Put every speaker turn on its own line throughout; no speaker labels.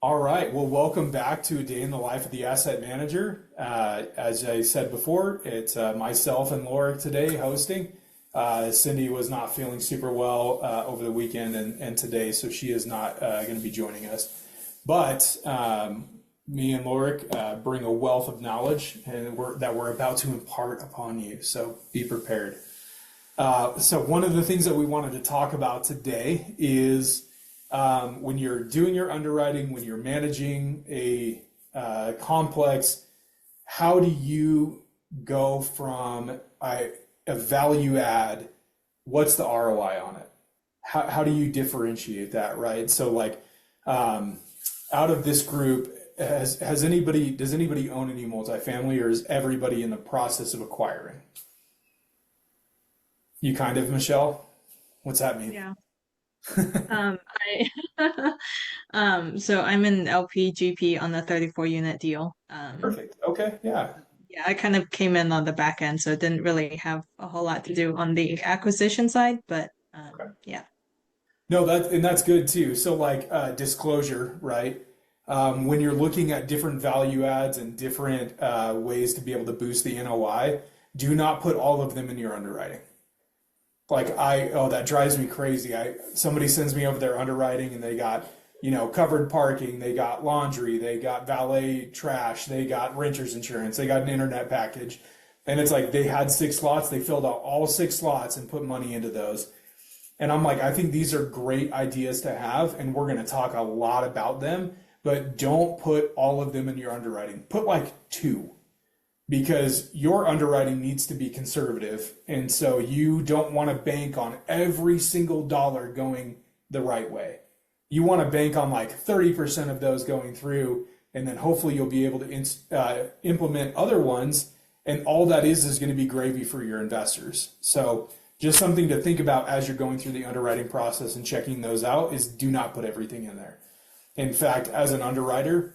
All right. Well, welcome back to A Day in the Life of the Asset Manager. As I said before, it's myself and Laura today hosting. Cindy was not feeling super well over the weekend and today, so she is not going to be joining us. But me and Lorik bring a wealth of knowledge that we're about to impart upon you, so be prepared. So one of the things that we wanted to talk about today is when you're doing your underwriting, when you're managing a complex, how do you go from a value add? What's the ROI on it? How do you differentiate that, right? So like out of this group, does anybody own any multifamily, or is everybody in the process of acquiring? You kind of, Michelle? What's that mean?
Yeah. I so I'm in LPGP on the 34 unit deal.
Perfect. Okay. Yeah.
Yeah, I kind of came in on the back end, so it didn't really have a whole lot to do on the acquisition side, but
Okay.
yeah.
No, that's good too. So like disclosure, right? When you're looking at different value adds and different ways to be able to boost the NOI, do not put all of them in your underwriting. Like that drives me crazy. Somebody sends me over their underwriting and they got, covered parking, they got laundry, they got valet trash, they got renter's insurance, they got an internet package. And it's like they had 6 slots, they filled out all 6 slots and put money into those. And I'm like, I think these are great ideas to have, and we're going to talk a lot about them, but don't put all of them in your underwriting. Put like 2, because your underwriting needs to be conservative. And so you don't want to bank on every single dollar going the right way. You want to bank on like 30% of those going through, and then hopefully you'll be able to implement other ones. And all that is going to be gravy for your investors. So just something to think about as you're going through the underwriting process and checking those out is do not put everything in there. In fact, as an underwriter,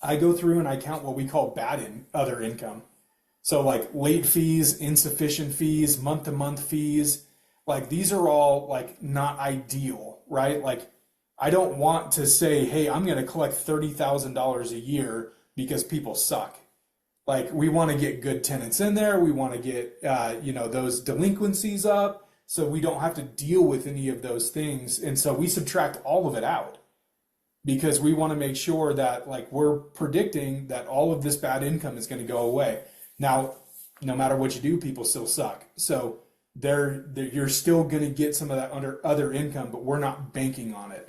I go through and I count what we call other income. So like late fees, insufficient fees, month-to-month fees, like these are all like not ideal, right? Like I don't want to say, hey, I'm going to collect $30,000 a year because people suck. Like we want to get good tenants in there. We want to get, those delinquencies up so we don't have to deal with any of those things. And so we subtract all of it out because we want to make sure that like we're predicting that all of this bad income is going to go away. Now, no matter what you do, people still suck. So you're still going to get some of that other income, but we're not banking on it.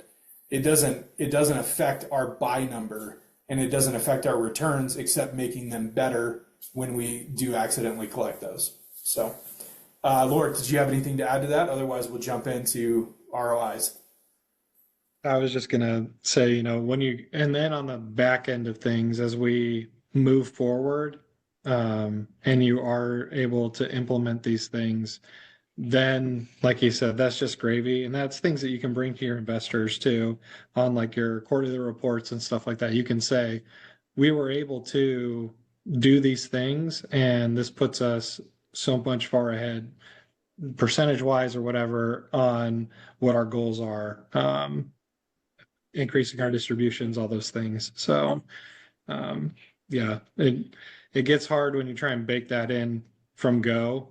It doesn't affect our buy number, and it doesn't affect our returns except making them better when we do accidentally collect those. So, Laura, did you have anything to add to that? Otherwise, we'll jump into ROIs.
I was just gonna say, and then on the back end of things, as we move forward, and you are able to implement these things, then, like you said, that's just gravy, and that's things that you can bring to your investors too, on like your quarterly reports and stuff like that. You can say, we were able to do these things, and this puts us so much far ahead, percentage wise or whatever, on what our goals are. Increasing our distributions, all those things. So, yeah, it gets hard when you try and bake that in from go,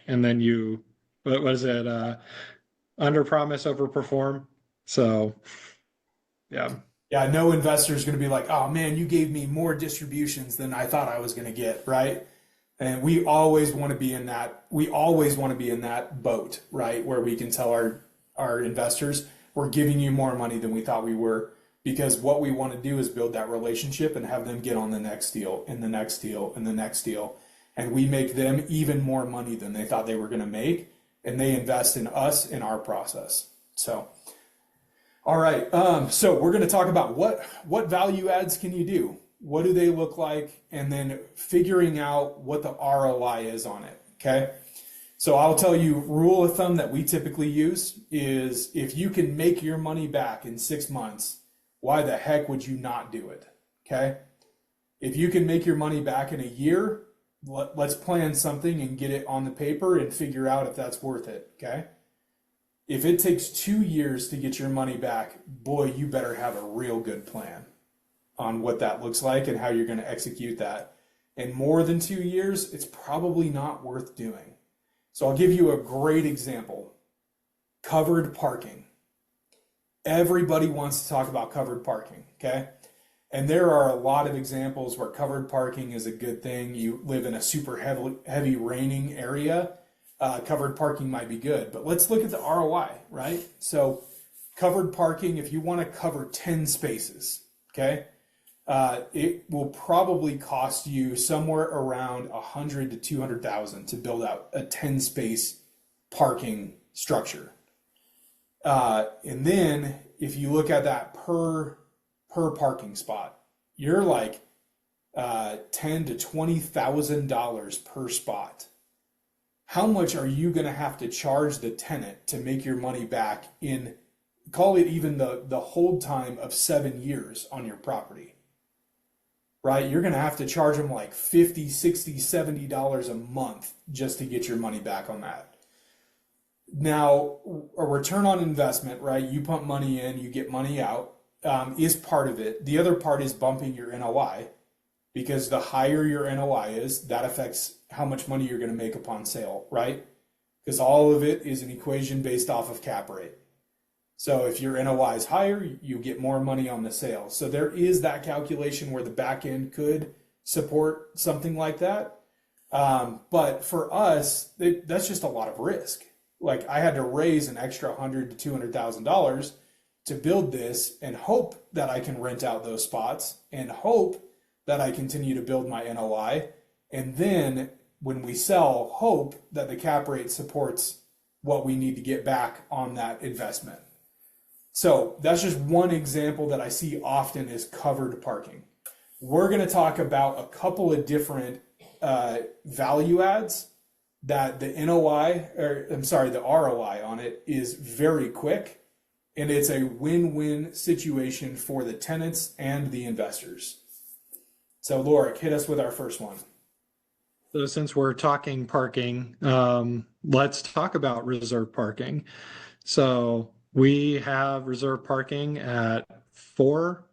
and then what was it? Under promise, over perform. So, yeah.
Yeah, no investor is going to be like, oh man, you gave me more distributions than I thought I was going to get, right? And we always want to be in that. We always want to be in that boat, right, where we can tell our investors, we're giving you more money than we thought we were, because what we want to do is build that relationship and have them get on the next deal and the next deal and the next deal. And we make them even more money than they thought they were going to make, and they invest in us in our process. So, all right. So we're going to talk about what value adds can you do? What do they look like? And then figuring out what the ROI is on it. Okay. So I'll tell you, rule of thumb that we typically use is if you can make your money back in 6 months, why the heck would you not do it? Okay. If you can make your money back in a year, let's plan something and get it on the paper and figure out if that's worth it. Okay. If it takes 2 years to get your money back, boy, you better have a real good plan. on what that looks like and how you're going to execute that. In more than 2 years, it's probably not worth doing. So I'll give you a great example. Covered parking. Everybody wants to talk about covered parking, okay? And there are a lot of examples where covered parking is a good thing. You live in a super heavy raining area, covered parking might be good. But let's look at the ROI, right? So covered parking, if you want to cover 10 spaces, okay, it will probably cost you somewhere around 100 to 200,000 to build out a 10 space parking structure. And then if you look at that per parking spot, you're like $10,000 to $20,000 per spot. How much are you going to have to charge the tenant to make your money back in, call it even the hold time of 7 years on your property? Right? You're going to have to charge them like $50, $60, $70 a month just to get your money back on that. Now, a return on investment, right? You pump money in, you get money out, is part of it. The other part is bumping your NOI, because the higher your NOI is, that affects how much money you're going to make upon sale, right? Because all of it is an equation based off of cap rate. So if your NOI is higher, you get more money on the sale. So there is that calculation where the back end could support something like that. But for us, that's just a lot of risk. Like I had to raise an extra $100,000 to $200,000 to build this and hope that I can rent out those spots and hope that I continue to build my NOI. And then when we sell, hope that the cap rate supports what we need to get back on that investment. So that's just one example that I see often is covered parking. We're going to talk about a couple of different value adds that the the ROI on it is very quick, and it's a win-win situation for the tenants and the investors. So Lorik, hit us with our first one.
So since we're talking parking, let's talk about reserve parking. So we have reserve parking at 4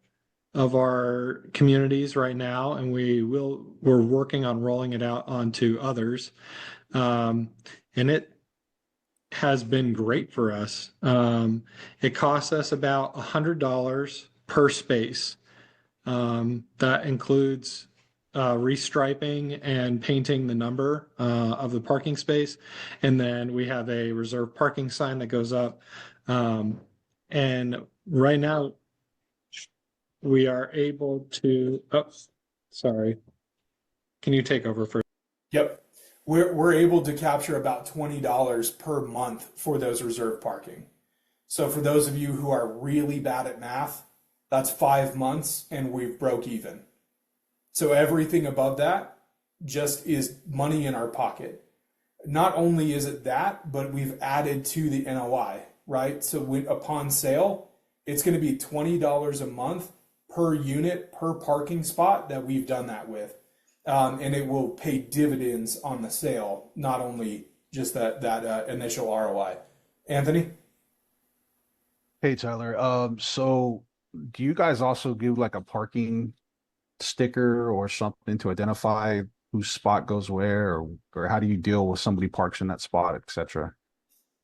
of our communities right now, and we're working on rolling it out onto others. And it has been great for us. It costs us about $100 per space. That includes restriping and painting the number of the parking space. And then we have a reserve parking sign that goes up. And right now we are able to, sorry. Can you take over for?
Yep. We're able to capture about $20 per month for those reserve parking. So for those of you who are really bad at math, that's 5 months and we've broke even. So everything above that just is money in our pocket. Not only is it that, but we've added to the NOI, right? So upon sale, it's going to be $20 a month per unit, per parking spot that we've done that with. And it will pay dividends on the sale, not only just that initial ROI. Anthony?
Hey, Tyler. So do you guys also give like a parking sticker or something to identify whose spot goes where, or how do you deal with somebody parks in that spot, etc.?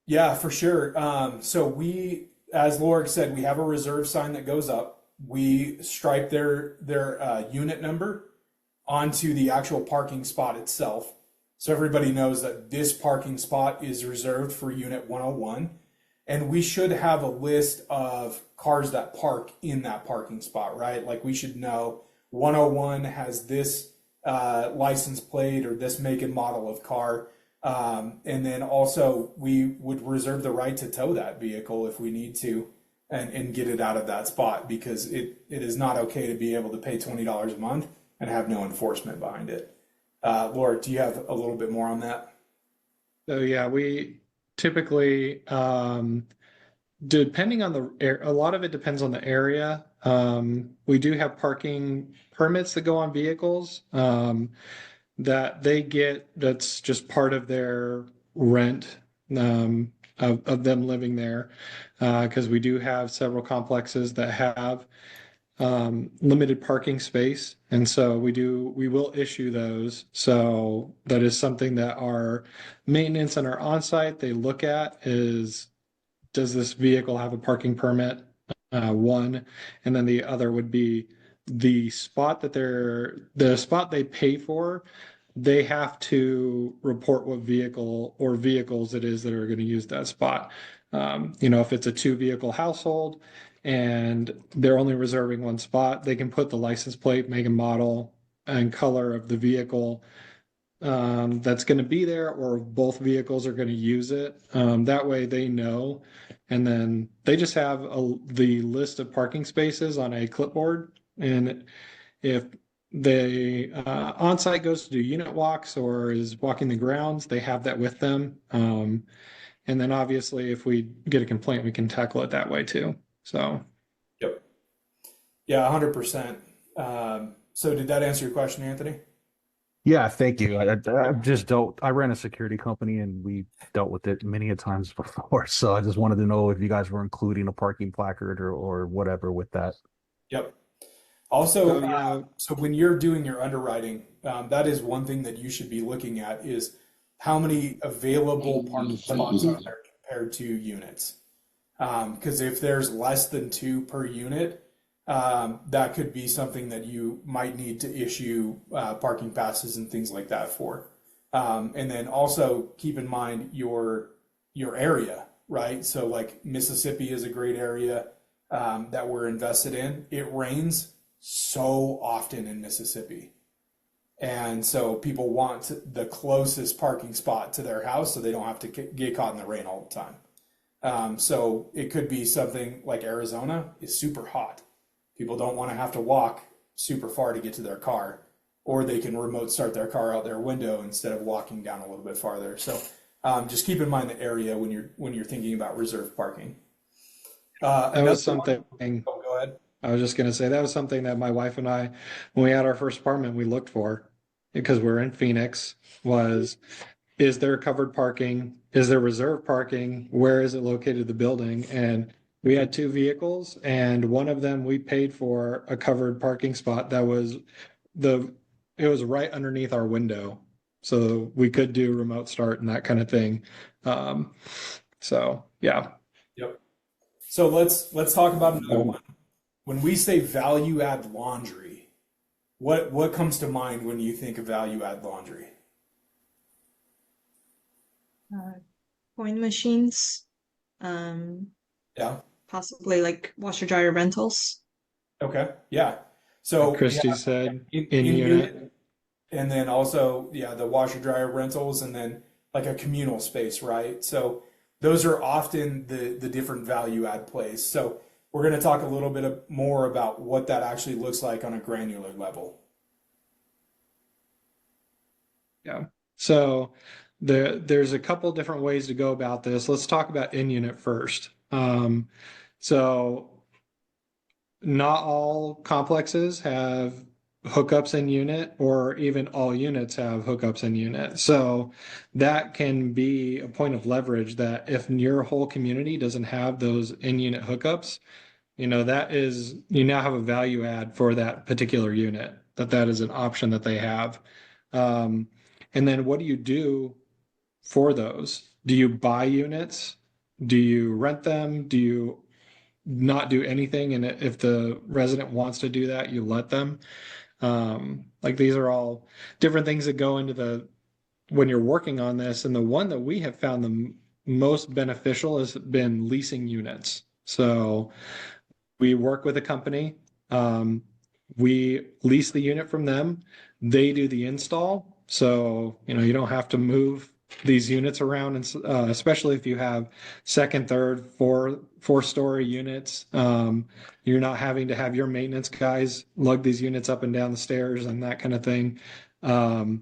Yeah, for sure. So we, as Lorik said, we have a reserve sign that goes up. We stripe their unit number onto the actual parking spot itself. So everybody knows that this parking spot is reserved for unit 101. And we should have a list of cars that park in that parking spot, right? Like we should know 101 has this license plate or this make and model of car. And then also we would reserve the right to tow that vehicle if we need to and get it out of that spot, because it is not okay to be able to pay $20 a month and have no enforcement behind it. Laura, do you have a little bit more on that?
So yeah, we typically, depending on a lot of it depends on the area. We do have parking permits that go on vehicles that they get. That's just part of their rent of them living there, because we do have several complexes that have limited parking space. And so we will issue those. So that is something that our maintenance and our on-site, they look at is, does this vehicle have a parking permit? One, and then the other would be the the spot they pay for, they have to report what vehicle or vehicles it is that are going to use that spot. If it's a two vehicle household and they're only reserving one spot, they can put the license plate, make and model, and color of the vehicle that's going to be there, or both vehicles are going to use it. That way they know. And then they just have the list of parking spaces on a clipboard. And if they on-site goes to do unit walks or is walking the grounds, they have that with them. And then obviously if we get a complaint, we can tackle it that way too. So,
Yep. Yeah, 100%. So did that answer your question, Anthony?
Yeah, thank you. I ran a security company and we dealt with it many a times before. So I just wanted to know if you guys were including a parking placard or whatever with that.
Yep. Also,
so yeah,
so when you're doing your underwriting, that is one thing that you should be looking at is how many available parking spots are there compared to units. Because if there's less than two per unit, that could be something that you might need to issue parking passes and things like that for. And then also keep in mind your area, right? So like Mississippi is a great area that we're invested in. It rains so often in Mississippi. And so people want the closest parking spot to their house so they don't have to get caught in the rain all the time. So it could be something like Arizona is super hot. People don't want to have to walk super far to get to their car, or they can remote start their car out their window instead of walking down a little bit farther. So just keep in mind the area when you're thinking about reserved parking.
that was something.
Oh, go ahead.
I was just going to say that was something that my wife and I, when we had our first apartment, we looked for because we're in Phoenix, was, is there covered parking? Is there reserved parking? Where is it located, the building? And we had two vehicles, and one of them we paid for a covered parking spot that was it was right underneath our window. So we could do remote start and that kind of thing. So yeah.
Yep. So let's talk about another one. When we say value add laundry, what comes to mind when you think of value add laundry?
Coin machines,
Yeah.
possibly like washer dryer rentals.
Okay. Yeah. So
Christy
yeah,
said
in
unit.
unit, and then also yeah, the washer dryer rentals, and then like a communal space, right? So those are often the different value add plays. So we're going to talk a little bit more about what that actually looks like on a granular level.
Yeah. So there's a couple different ways to go about this. Let's talk about in unit first. So not all complexes have hookups in unit, or even all units have hookups in unit. So that can be a point of leverage, that if your whole community doesn't have those in unit hookups, that is, you now have a value add for that particular unit, that is an option that they have. And then what do you do for those? Do you buy units? Do you rent them? Do you not do anything? And if the resident wants to do that, you let them. Like these are all different things that go into when you're working on this. And the one that we have found the most beneficial has been leasing units. So we work with a company. We lease the unit from them. They do the install. So, you don't have to move these units around, and especially if you have second, third, four-story units, you're not having to have your maintenance guys lug these units up and down the stairs and that kind of thing. And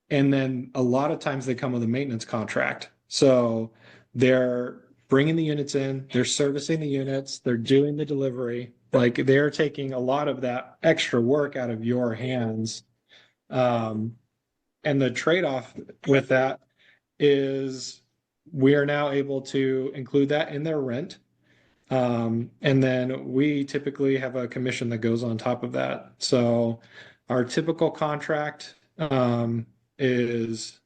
then a lot of times they come with a maintenance contract. So they're bringing the units in, they're servicing the units, they're doing the delivery. Like they're taking a lot of that extra work out of your hands. And the trade-off with that is we are now able to include that in their rent. And then we typically have a commission that goes on top of that. So our typical contract is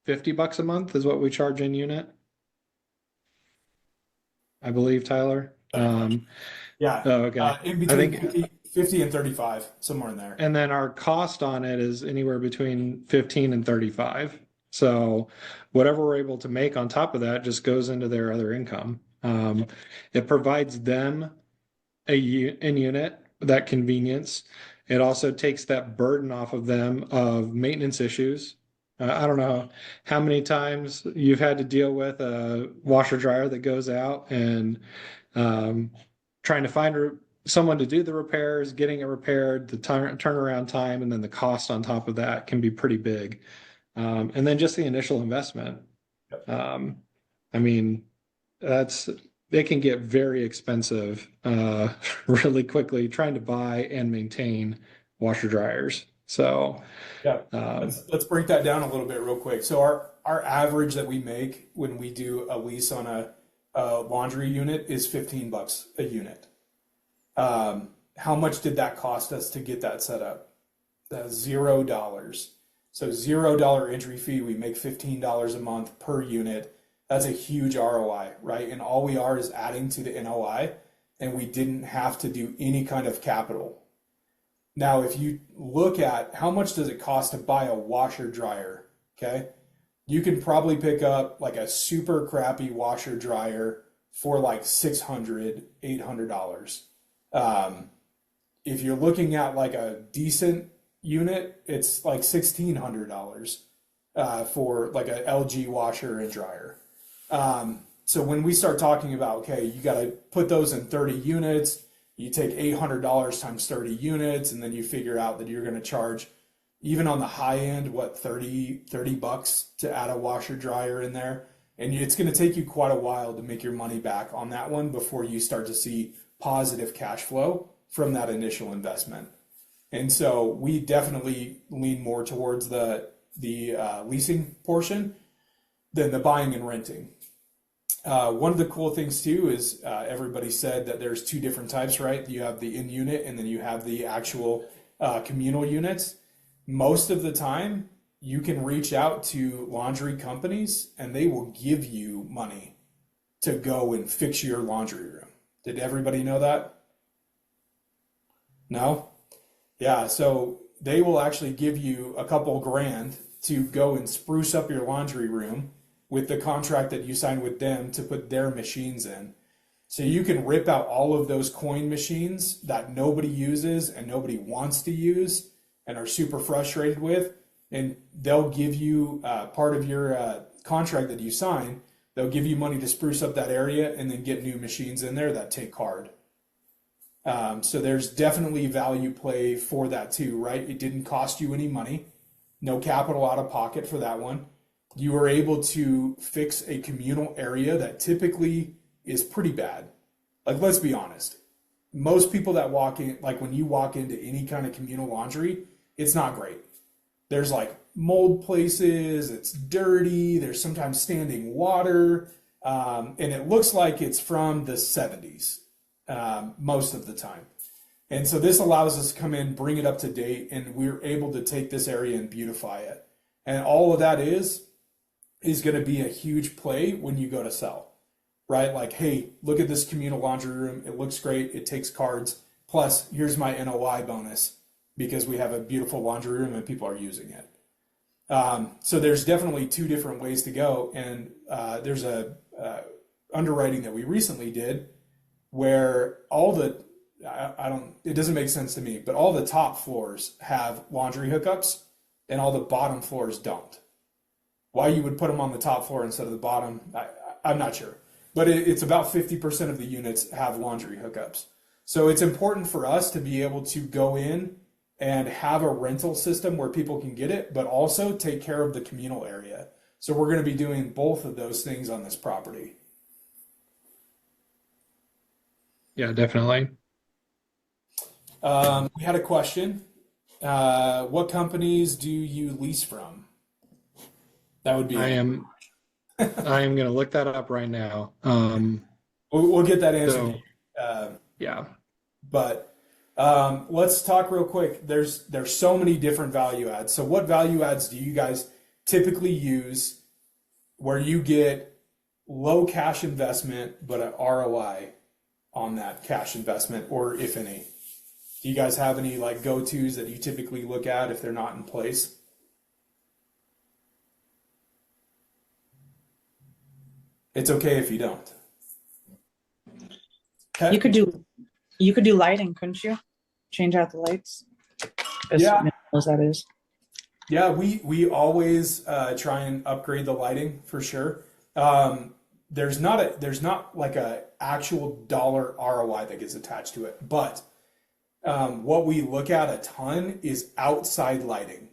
$50 a month is what we charge in unit, I believe, Tyler.
Yeah.
Oh, okay.
In
I
between
think,
50 and 35, somewhere in there.
and then our cost on it is anywhere between 15 and 35. So whatever we're able to make on top of that just goes into their other income. It provides them in unit, that convenience. It also takes that burden off of them of maintenance issues. I don't know how many times you've had to deal with a washer dryer that goes out and um, trying to find someone to do the repairs, getting it repaired, the turnaround time, and then the cost on top of that can be pretty big. And then just the initial investment.
Yep.
I mean, that's they can get very expensive really quickly trying to buy and maintain washer dryers. So
Yeah. Let's break that down a little bit real quick. So our average that we make when we do a lease on a laundry unit is $15 a unit. How much did that cost us to get that set up? $0. So $0 entry fee. We make $15 a month per unit. That's a huge ROI, right? And all we are is adding to the NOI, and we didn't have to do any kind of capital. Now, if you look at how much does it cost to buy a washer dryer, okay? You can probably pick up like a super crappy washer dryer for like $600, $800. If you're looking at like a decent unit, it's like $1,600 for like a LG washer and dryer. So when we start talking about, okay, you got to put those in 30 units, you take $800 times 30 units, and then you figure out that you're going to charge, even on the high end, what, $30 to add a washer dryer in there. And it's going to take you quite a while to make your money back on that one before you start to see positive cash flow from that initial investment. And so we definitely lean more towards the leasing portion than the buying and renting. One of the cool things too is everybody said that there's two different types, right? You have the in-unit and then you have the actual communal units. Most of the time, you can reach out to laundry companies and they will give you money to go and fix your laundry room. Did everybody know that? No? Yeah, so they will actually give you a couple grand to go and spruce up your laundry room with the contract that you signed with them to put their machines in. So you can rip out all of those coin machines that nobody uses and nobody wants to use and are super frustrated with, and they'll give you part of your contract that you sign. They'll give you money to spruce up that area and then get new machines in there that take card. So there's definitely value play for that too, right? It didn't cost you any money, no capital out of pocket for that one. You were able to fix a communal area that typically is pretty bad. Like, let's be honest. Most people that walk in, like when you walk into any kind of communal laundry, it's not great. There's like mold places, it's dirty, there's sometimes standing water, and it looks like it's from the 70s most of the time. And so this allows us to come in, bring it up to date, and we're able to take this area and beautify it. And all of that is going to be a huge play when you go to sell, right? Like, hey, look at this communal laundry room. It looks great. It takes cards. Plus, here's my NOI bonus because we have a beautiful laundry room and people are using it. So there's definitely two different ways to go. And there's a underwriting that we recently did where all the, it doesn't make sense to me, but all the top floors have laundry hookups and all the bottom floors don't. Why you would put them on the top floor instead of the bottom, I'm not sure. But it's about 50% of the units have laundry hookups. So it's important for us to be able to go in and have a rental system where people can get it, but also take care of the communal area. So we're going to be doing both of those things on this property.
Yeah, definitely.
We had a question. What companies do you lease from? That would be.
I am going to look that up right now.
We'll get that answer.
So, yeah.
But let's talk real quick. There's so many different value adds. So what value adds do you guys typically use where you get low cash investment but an ROI on that cash investment, or if any? Do you guys have any like go-tos that you typically look at if they're not in place? It's okay if you don't.
You could do lighting, couldn't you? Change out the lights. As
Yeah.
minimal as that is.
Yeah, we always try and upgrade the lighting for sure. There's not like a actual dollar ROI that gets attached to it, but what we look at a ton is outside lighting.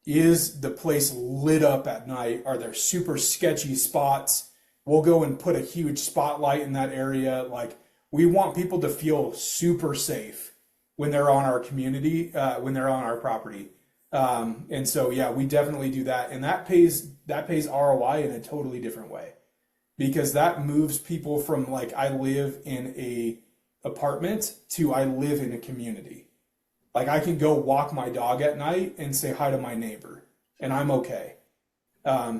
Is the place lit up at night? Are there super sketchy spots? We'll go and put a huge spotlight in that area. Like, we want people to feel super safe when they're on our community, when they're on our property. And so, yeah, we definitely do that. And that pays ROI in a totally different way, because that moves people from like, I live in a apartment to I live in a community. Like, I can go walk my dog at night and say hi to my neighbor and I'm okay.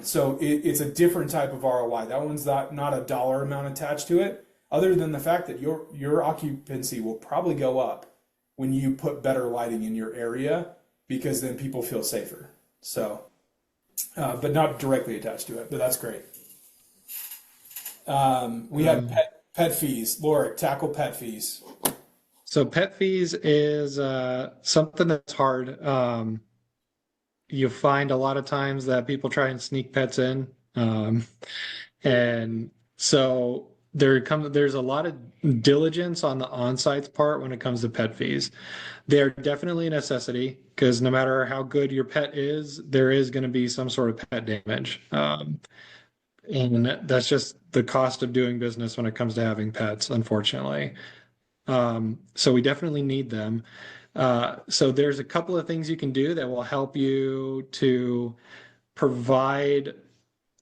So it's a different type of ROI. That one's not a dollar amount attached to it, other than the fact that your occupancy will probably go up when you put better lighting in your area, because then people feel safer. So, but not directly attached to it, but that's great. We have pet fees. Laura, tackle pet fees.
So pet fees is something that's hard. You find a lot of times that people try and sneak pets in. And so there's a lot of diligence on the on-site's part when it comes to pet fees. They're definitely a necessity, because no matter how good your pet is, there is going to be some sort of pet damage. And that's just the cost of doing business when it comes to having pets, unfortunately. So we definitely need them. So there's a couple of things you can do that will help you to provide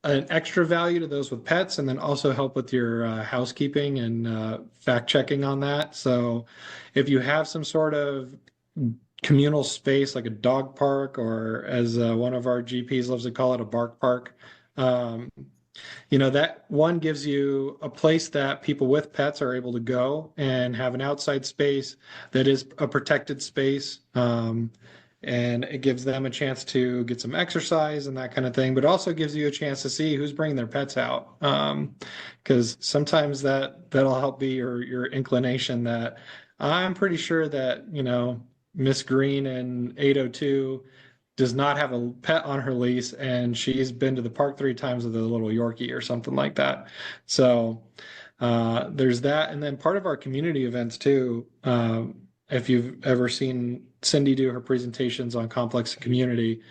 an extra value to those with pets, and then also help with your housekeeping and fact checking on that. So if you have some sort of communal space like a dog park, or as one of our GPs loves to call it, a bark park, that one gives you a place that people with pets are able to go and have an outside space that is a protected space. And it gives them a chance to get some exercise and that kind of thing, but also gives you a chance to see who's bringing their pets out. Because sometimes that'll help be your inclination that I'm pretty sure that, Miss Green in 802 does not have a pet on her lease, and she's been to the park 3 times with a little Yorkie or something like that. So there's that. And then part of our community events too, if you've ever seen Cindy do her presentations on complex community,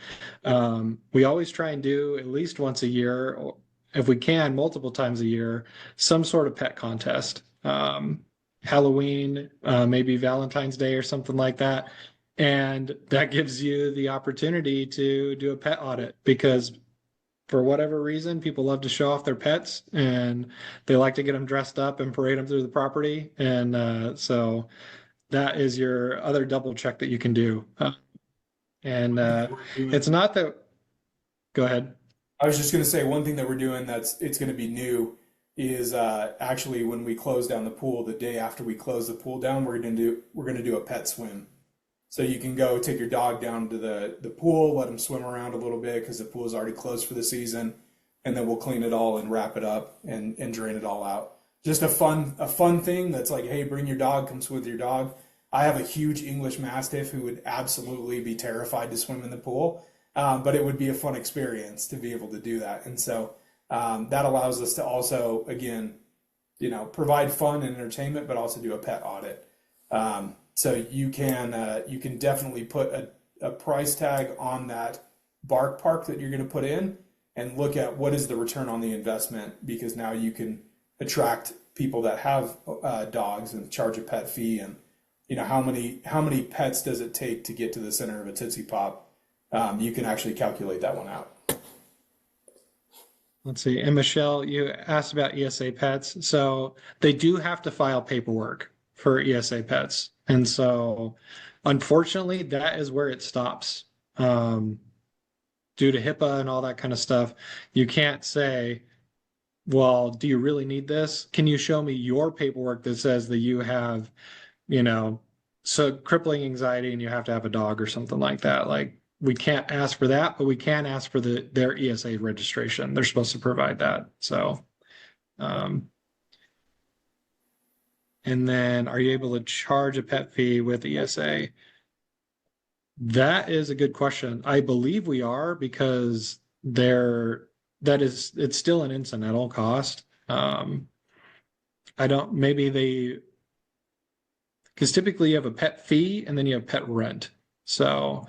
we always try and do at least once a year, or if we can, multiple times a year, some sort of pet contest. Halloween, maybe Valentine's Day or something like that. And that gives you the opportunity to do a pet audit, because for whatever reason, people love to show off their pets, and they like to get them dressed up and parade them through the property. And so that is your other double check that you can do. It's not that, go ahead.
I was just going to say, one thing that we're doing it's going to be new is actually when we close down the pool, the day after we close the pool down, we're going to do a pet swim. So you can go take your dog down to the pool, let him swim around a little bit, because the pool is already closed for the season, and then we'll clean it all and wrap it up and drain it all out. Just a fun thing that's like, hey, bring your dog, come swim with your dog. I have a huge English Mastiff who would absolutely be terrified to swim in the pool, but it would be a fun experience to be able to do that. And so that allows us to also, again, provide fun and entertainment, but also do a pet audit. So you can definitely put a price tag on that bark park that you're going to put in, and look at what is the return on the investment, because now you can attract people that have dogs and charge a pet fee. And how many pets does it take to get to the center of a Tootsie Pop? You can actually calculate that one out.
Let's see. And Michelle, you asked about ESA pets. So they do have to file paperwork for ESA pets. And so unfortunately, that is where it stops. Due to HIPAA and all that kind of stuff, you can't say, well, do you really need this? Can you show me your paperwork that says that you have, you know, so crippling anxiety and you have to have a dog or something like that? Like we can't ask for that, but we can ask for their ESA registration. They're supposed to provide that. So, and then are you able to charge a pet fee with ESA? That is a good question. I believe we are because it's still an incidental cost. I don't, maybe they, because typically you have a pet fee and then you have pet rent. So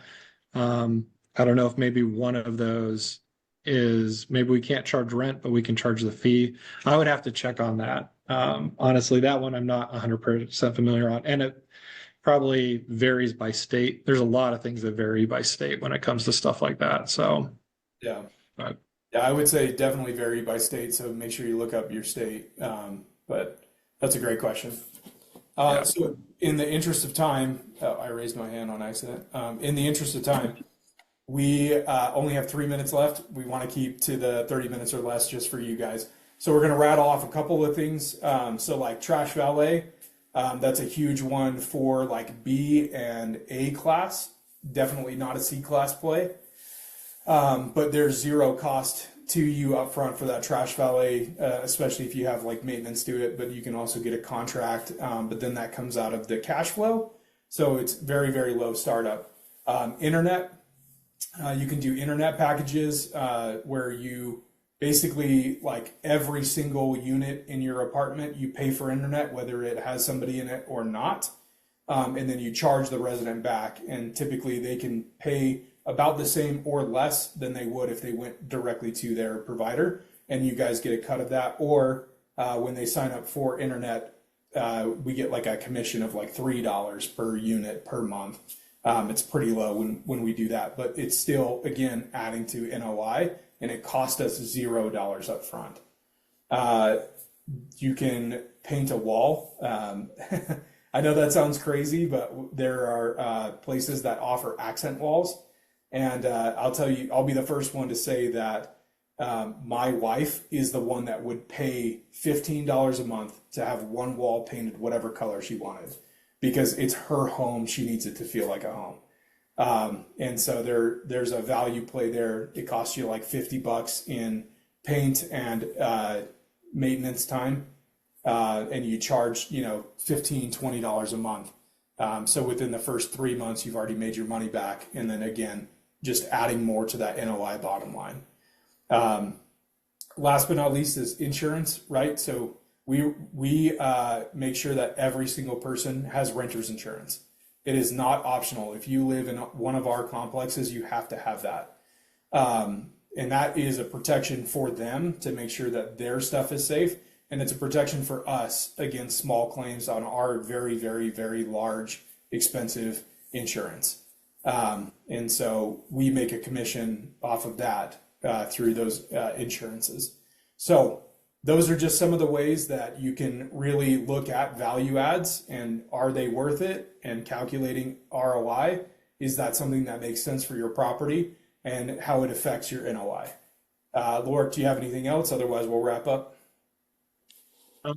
I don't know if maybe one of those is maybe we can't charge rent, but we can charge the fee. I would have to check on that. Honestly, that one I'm not 100% familiar on. And it probably varies by state. There's a lot of things that vary by state when it comes to stuff like that. So,
Yeah.
but
Yeah, I would say definitely vary by state, so make sure you look up your state. But that's a great question.
Yeah.
So in the interest of time, I raised my hand on accident. In the interest of time, we only have 3 minutes left. We want to keep to the 30 minutes or less just for you guys. So we're going to rattle off a couple of things. So like trash valet, that's a huge one for like B and A class. Definitely not a C class play. But there's zero cost to you up front for that trash valet, especially if you have like maintenance to it, but you can also get a contract, but then that comes out of the cash flow. So it's very, very low startup. Internet, you can do internet packages where you basically like every single unit in your apartment, you pay for internet, whether it has somebody in it or not. And then you charge the resident back, and typically they can pay about the same or less than they would if they went directly to their provider, and you guys get a cut of that. Or when they sign up for internet, we get like a commission of like $3 per unit per month. It's pretty low when we do that, but it's still, again, adding to NOI, and it cost us $0 up front. You can paint a wall. I know that sounds crazy, but there are places that offer accent walls. And I'll tell you, I'll be the first one to say that my wife is the one that would pay $15 a month to have one wall painted whatever color she wanted, because it's her home. She needs it to feel like a home. And so there's a value play there. It costs you like $50 in paint and maintenance time. And you charge, $15, $20 a month. So within the first 3 months, you've already made your money back. And then again, just adding more to that NOI bottom line. Last but not least is insurance, right? So we make sure that every single person has renter's insurance. It is not optional. If you live in one of our complexes, you have to have that. And that is a protection for them to make sure that their stuff is safe. And it's a protection for us against small claims on our very, very, very large, expensive insurance. And so we make a commission off of that through those insurances. So those are just some of the ways that you can really look at value adds and are they worth it, and calculating ROI. Is that something that makes sense for your property, and how it affects your NOI? Laura, do you have anything else? Otherwise, we'll wrap up.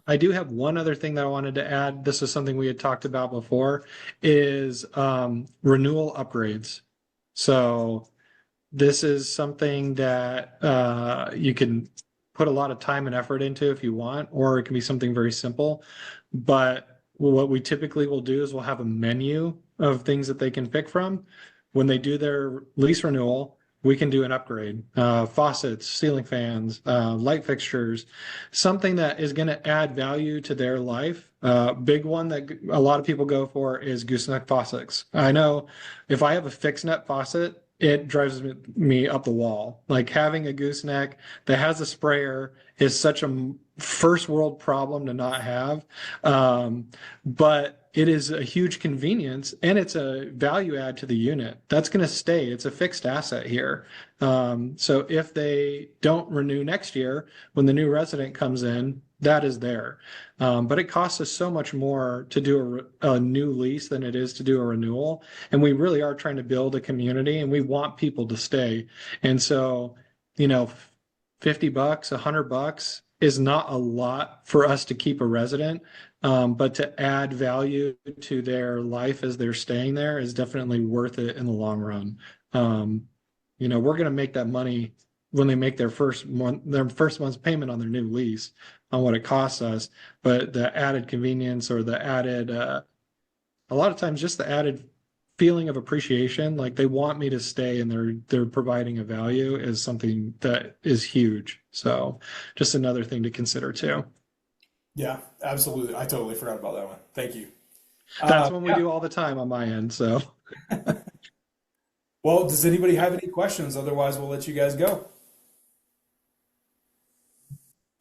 I do have one other thing that I wanted to add. This is something we had talked about before, is renewal upgrades. So this is something that you can put a lot of time and effort into if you want, or it can be something very simple. But what we typically will do is we'll have a menu of things that they can pick from. When they do their lease renewal, we can do an upgrade, faucets, ceiling fans, light fixtures, something that is going to add value to their life. Big one that a lot of people go for is gooseneck faucets. I know if I have a fixed net faucet, it drives me up the wall. Like having a gooseneck that has a sprayer is such a first world problem to not have. But it is a huge convenience and it's a value add to the unit. That's going to stay. It's a fixed asset here. So if they don't renew next year, when the new resident comes in, that is there. But it costs us so much more to do a new lease than it is to do a renewal. And we really are trying to build a community and we want people to stay. And so, you know, $50, $100 is not a lot for us to keep a resident. But to add value to their life as they're staying there is definitely worth it in the long run. You know, we're going to make that money when they make their first month's payment on their new lease on what it costs us. But the added convenience or the added, a lot of times just the added feeling of appreciation, like they want me to stay and they're providing a value, is something that is huge. So just another thing to consider too.
Yeah, absolutely. I totally forgot about that one. Thank you.
That's what we do all the time on my end. So,
well, does anybody have any questions? Otherwise, we'll let you guys go.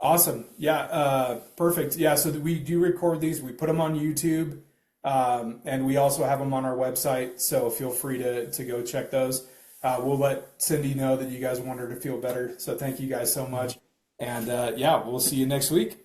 Awesome. Yeah, perfect. Yeah, so we do record these. We put them on YouTube, and we also have them on our website. So feel free to go check those. We'll let Cindy know that you guys want her to feel better. So thank you guys so much. And yeah, we'll see you next week.